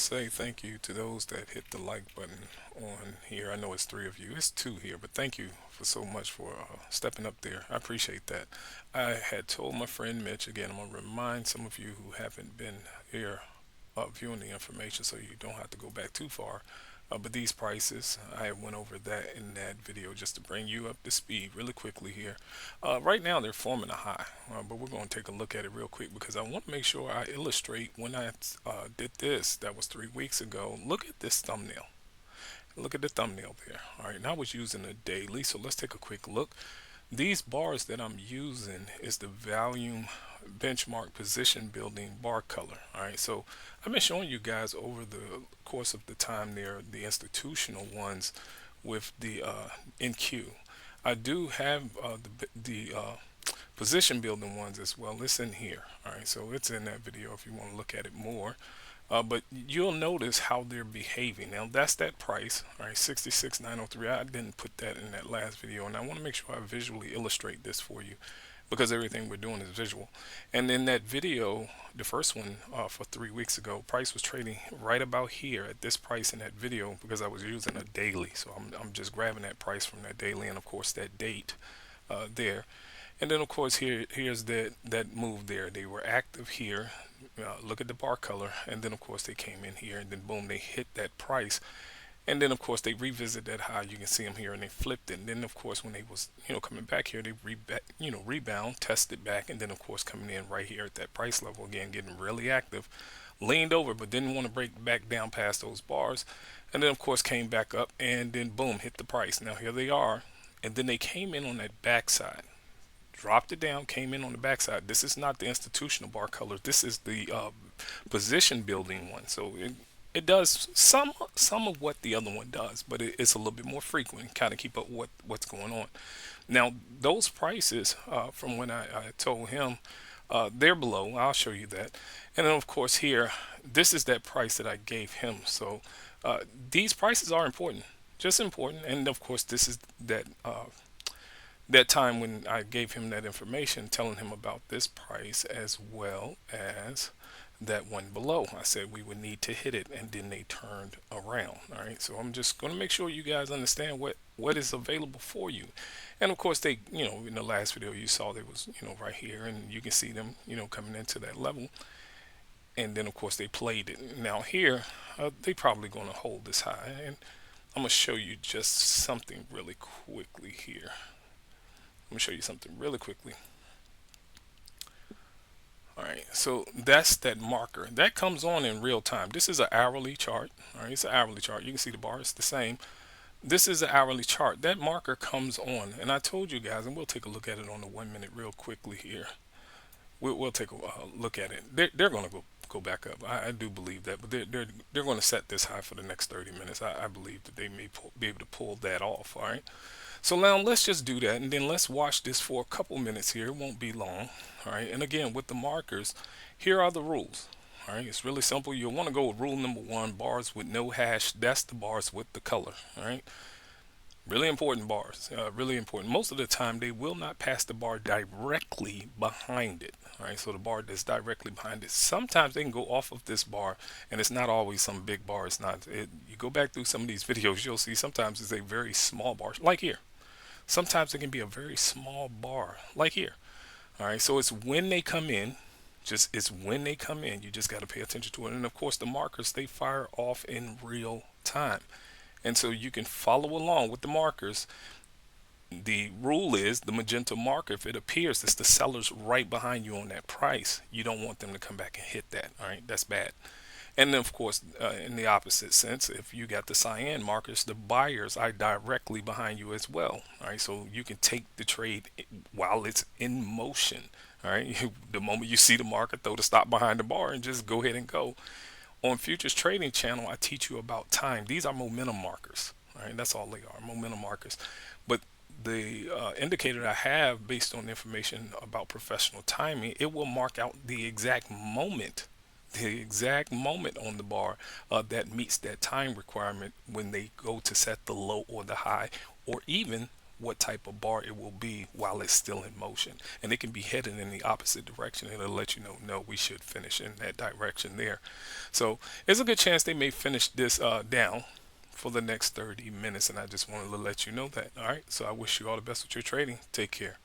say thank you to those that hit the like button on here. I know it's three of you, it's two here, but thank you for so much for stepping up there. I appreciate that. I had told my friend Mitch, again, I'm going to remind some of you who haven't been here viewing the information so you don't have to go back too far. But these prices, I went over that in that video just to bring you up to speed really quickly here. Right now they're forming a high, but we're going to take a look at it real quick because I want to make sure I illustrate when I did this, that was 3 weeks ago. Look at this thumbnail. Look at the thumbnail there. All right, now I was using a daily, so let's take a quick look. These bars that I'm using is the volume benchmark position building bar color. All right, so I've been showing you guys over the course of the time there the institutional ones with the NQ. I do have the position building ones as well. It's in here. All right, so it's in that video if you want to look at it more. But you'll notice how they're behaving. Now that's that price, all right, 66,903. I didn't put that in that last video, and I want to make sure I visually illustrate this for you because everything we're doing is visual. And in that video, the first one for 3 weeks ago, price was trading right about here at this price in that video because I was using a daily. So I'm just grabbing that price from that daily and of course that date there. And then of course here's that move there. They were active here. Look at the bar color, and then of course they came in here, and then boom, they hit that price, and then of course they revisit that high. You can see them here, and they flipped it. And then of course when they was coming back here, they rebound, tested back, and then of course coming in right here at that price level again, getting really active, leaned over, but didn't want to break back down past those bars, and then of course came back up, and then boom, hit the price. Now here they are, and then they came in on that backside, dropped it down, came in on the backside. This is not the institutional bar color. This is the position building one. So it does some of what the other one does, but it's a little bit more frequent. Kind of keep up what's going on. Now those prices from when I told him they're below. I'll show you that. And then of course here, this is that price that I gave him. So these prices are important, just important. And of course this is that time when I gave him that information, telling him about this price as well as that one below. I said we would need to hit it, and then they turned around. All right, so I'm just going to make sure you guys understand what is available for you. And of course they, in the last video you saw they was, right here, and you can see them, coming into that level. And then of course they played it. Now here, they probably going to hold this high, and I'm going to show you just something really quickly here. Let me show you something really quickly. All right, so that's that marker that comes on in real time. This is an hourly chart. All right, it's an hourly chart. You can see the bar, it's the same. This is an hourly chart. That marker comes on, and I told you guys, and we'll take a look at it on the 1 minute real quickly here. We'll take a look at it. They're going to go back up. I do believe that, but they're going to set this high for the next 30 minutes. I believe that they may be able to pull that off. All right. So now let's just do that, and then let's watch this for a couple minutes here. It won't be long. All right. And again, with the markers, here are the rules. All right. It's really simple. You'll want to go with rule number 1, bars with no hash. That's the bars with the color. All right. Really important bars, really important. Most of the time they will not pass the bar directly behind it. All right, so the bar that's directly behind it. Sometimes they can go off of this bar, and it's not always some big bar. It's not. You go back through some of these videos, you'll see sometimes it's a very small bar, like here. Sometimes it can be a very small bar, like here. All right, so it's when they come in. It's when they come in. You just got to pay attention to it. And of course, the markers, they fire off in real time. And so you can follow along with the markers. The rule is the magenta marker, if it appears, it's the sellers right behind you on that price. You don't want them to come back and hit that. All right, that's bad. And then of course, in the opposite sense, if you got the cyan markers, the buyers are directly behind you as well. All right, so you can take the trade while it's in motion. All right, the moment you see the market, throw the stop behind the bar and just go ahead and go. On Futures Trading Channel, I teach you about time. These are momentum markers. All right, that's all they are, momentum markers. But the indicator I have, based on information about professional timing, it will mark out the exact moment on the bar that meets that time requirement when they go to set the low or the high, or even what type of bar it will be while it's still in motion. And it can be heading in the opposite direction. It'll let you know, no, we should finish in that direction there. So there's a good chance they may finish this down for the next 30 minutes. And I just wanted to let you know that. All right. So I wish you all the best with your trading. Take care.